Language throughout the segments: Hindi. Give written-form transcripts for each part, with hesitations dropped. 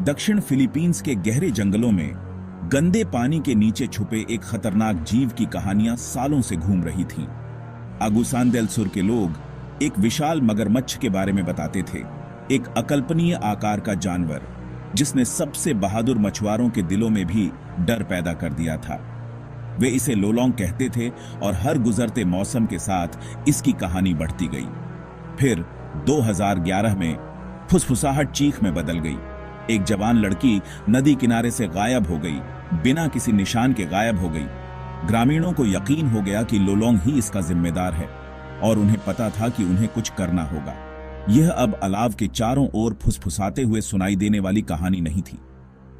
दक्षिण फिलीपींस के गहरे जंगलों में गंदे पानी के नीचे छुपे एक खतरनाक जीव की कहानियां सालों से घूम रही थीं। अगुसान देल सुर के लोग एक विशाल मगरमच्छ के बारे में बताते थे, एक अकल्पनीय आकार का जानवर जिसने सबसे बहादुर मछुआरों के दिलों में भी डर पैदा कर दिया था। वे इसे लोलोंग कहते थे और हर गुजरते मौसम के साथ इसकी कहानी बढ़ती गई। फिर 2011 में फुसफुसाहट चीख में बदल गई। एक जवान लड़की नदी किनारे से गायब हो गई, बिना किसी निशान के गायब हो गई। ग्रामीणों को यकीन हो गया कि लोलोंग ही इसका जिम्मेदार है और उन्हें पता था कि उन्हें कुछ करना होगा। यह अब अलाव के चारों ओर फुसफुसाते हुए सुनाई देने वाली कहानी नहीं थी,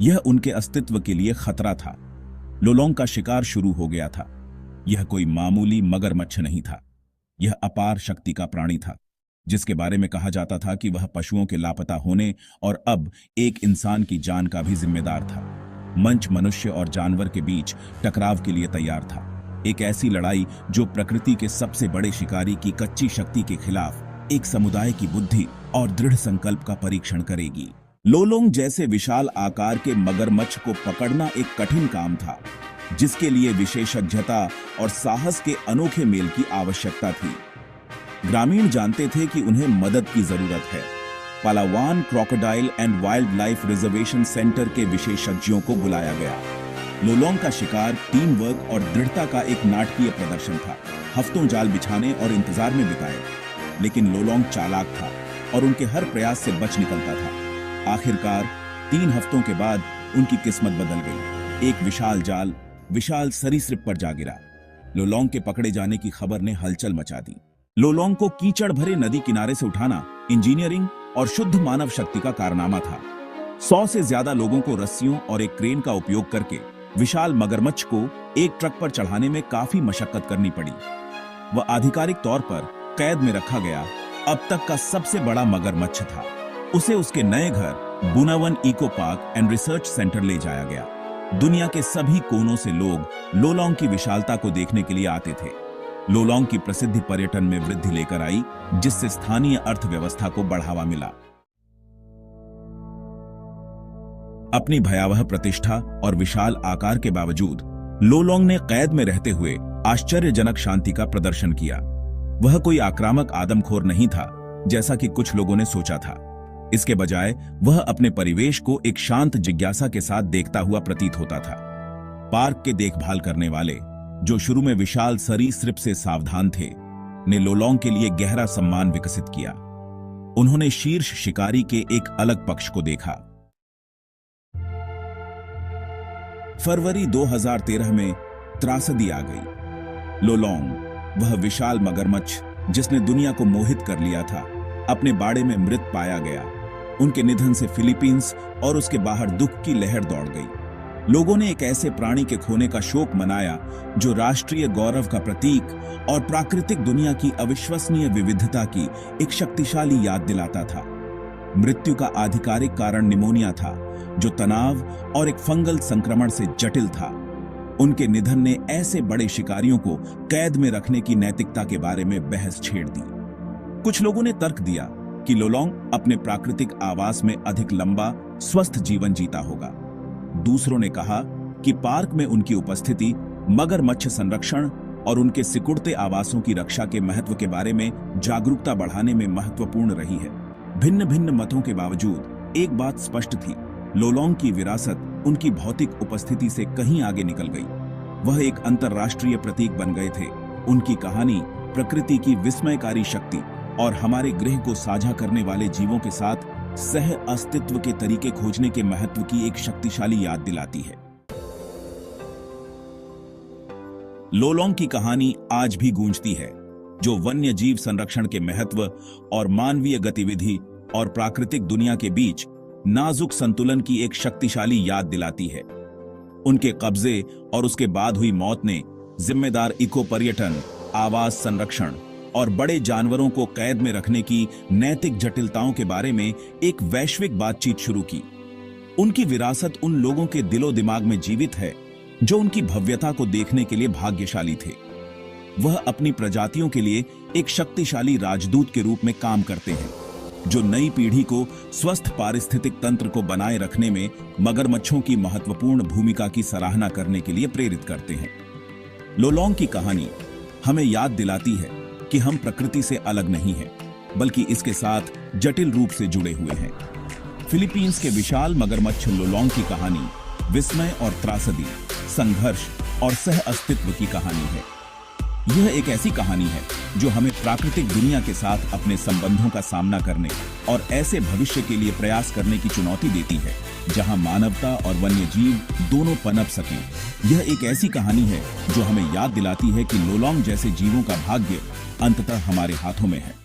यह उनके अस्तित्व के लिए खतरा था। लोलोंग का शिकार शुरू हो गया था। यह कोई मामूली मगरमच्छ नहीं था, यह अपार शक्ति का प्राणी था जिसके बारे में कहा जाता था कि वह पशुओं के लापता होने और अब एक इंसान की जान का भी जिम्मेदार था। मंच मनुष्य और जानवर के बीच टकराव के लिए तैयार था, एक ऐसी लड़ाई जो प्रकृति के सबसे बड़े शिकारी की कच्ची शक्ति के खिलाफ एक समुदाय की बुद्धि और दृढ़ संकल्प का परीक्षण करेगी। लोलोंग जैसे विशाल आकार के मगरमच्छ को पकड़ना एक कठिन काम था, जिसके लिए विशेषज्ञता और साहस के अनोखे मेल की आवश्यकता थी। ग्रामीण जानते थे कि उन्हें मदद की जरूरत है। पालावान crocodile and wild life reservation centre के विशेषज्ञों को बुलाया गया। लोलोंग का शिकार टीम वर्क और दृढ़ता का एक नाटकीय प्रदर्शन था। हफ्तों जाल बिछाने और इंतजार में बिताए, लेकिन लोलोंग चालाक था और उनके हर प्रयास से बच निकलता था। आखिरकार 3 हफ्तों के बाद उनकी किस्मत बदल गई। एक विशाल जाल विशाल सरीसृप पर जा गिरा। लोलोंग के पकड़े जाने की खबर ने हलचल मचा दी। लोलोंग को कीचड़ भरे नदी किनारे से उठाना इंजीनियरिंग और शुद्ध मानव शक्ति का कारनामा था। 100 से ज्यादा लोगों को रस्सियों और एक क्रेन का उपयोग करके विशाल मगरमच्छ को एक ट्रक पर चढ़ाने में काफी मशक्कत करनी पड़ी। वह आधिकारिक तौर पर कैद में रखा गया अब तक का सबसे बड़ा मगरमच्छ था। उसे उसके नए घर बुनावन eco park and research centre ले जाया गया। दुनिया के सभी कोनों से लोग लोलोंग की विशालता को देखने के लिए आते थे। लोलोंग की प्रसिद्धि पर्यटन में वृद्धि लेकर आई, जिससे स्थानीय अर्थव्यवस्था को बढ़ावा मिला। अपनी भयावह प्रतिष्ठा और विशाल आकार के बावजूद लोलोंग ने कैद में रहते हुए आश्चर्यजनक शांति का प्रदर्शन किया। वह कोई आक्रामक आदमखोर नहीं था जैसा कि कुछ लोगों ने सोचा था। इसके बजाय वह अपने परिवेश को एक शांत जिज्ञासा के साथ देखता हुआ प्रतीत होता था। पार्क के देखभाल करने वाले, जो शुरू में विशाल सरीसृप से सावधान थे, ने लोलोंग के लिए गहरा सम्मान विकसित किया। उन्होंने शीर्ष शिकारी के एक अलग पक्ष को देखा। फरवरी 2013 में त्रासदी आ गई। लोलोंग, वह विशाल मगरमच्छ जिसने दुनिया को मोहित कर लिया था, अपने बाड़े में मृत पाया गया। उनके निधन से फिलीपींस और उसके बाहर दुख की लहर दौड़ गई। लोगों ने एक ऐसे प्राणी के खोने का शोक मनाया जो राष्ट्रीय गौरव का प्रतीक और प्राकृतिक दुनिया की अविश्वसनीय विविधता की एक शक्तिशाली याद दिलाता था। मृत्यु का आधिकारिक कारण निमोनिया था, जो तनाव और एक फंगल संक्रमण से जटिल था। उनके निधन ने ऐसे बड़े शिकारियों को कैद में रखने की नैतिकता के बारे में बहस छेड़ दी। कुछ लोगों ने तर्क दिया कि लोलोंग अपने प्राकृतिक आवास में अधिक लंबा, स्वस्थ जीवन जीता होगा। दूसरों ने कहा कि पार्क में उनकी उपस्थिति मगरमच्छ संरक्षण और उनके सिकुड़ते आवासों की रक्षा के महत्व के बारे में जागरूकता बढ़ाने में महत्वपूर्ण रही है। भिन्न भिन्न मतों के बावजूद एक बात स्पष्ट थी, लोलोंग की विरासत उनकी भौतिक उपस्थिति से कहीं आगे निकल गई। वह एक अंतर्राष्ट्रीय प्रतीक बन गए थे। उनकी कहानी प्रकृति की विस्मयकारी शक्ति और हमारे ग्रह को साझा करने वाले जीवों के साथ सह अस्तित्व के तरीके खोजने के महत्व की एक शक्तिशाली याद दिलाती है। लोलोंग की कहानी आज भी गूंजती है, जो वन्य जीव संरक्षण के महत्व और मानवीय गतिविधि और प्राकृतिक दुनिया के बीच नाजुक संतुलन की एक शक्तिशाली याद दिलाती है। उनके कब्जे और उसके बाद हुई मौत ने जिम्मेदार इको पर्यटन, आवास संरक्षण और बड़े जानवरों को कैद में रखने की नैतिक जटिलताओं के बारे में एक वैश्विक बातचीत शुरू की। उनकी विरासत उन लोगों के दिलो दिमाग में जीवित है जो उनकी भव्यता को देखने के लिए भाग्यशाली थे। वह अपनी प्रजातियों के लिए एक शक्तिशाली राजदूत के रूप में काम करते हैं। जो नई पीढ़ी को स्वस्थ पारिस्थितिक तंत्र को बनाए रखने में मगरमच्छों की महत्वपूर्ण भूमिका की सराहना करने के लिए प्रेरित करते हैं। लोलोंग की कहानी हमें याद दिलाती है कि हम प्रकृति से अलग नहीं हैं, बल्कि इसके साथ जटिल रूप से जुड़े हुए हैं। फिलीपींस के विशाल मगरमच्छ लोलोंग की कहानी विस्मय और त्रासदी, संघर्ष और सह अस्तित्व की कहानी है। यह एक ऐसी कहानी है जो हमें प्राकृतिक दुनिया के साथ अपने संबंधों का सामना करने और ऐसे भविष्य के लिए प्रयास करने की चुनौती देती है जहां मानवता और वन्य जीव दोनों पनप सकें। यह एक ऐसी कहानी है जो हमें याद दिलाती है कि लोलोंग जैसे जीवों का भाग्य अंततः हमारे हाथों में है।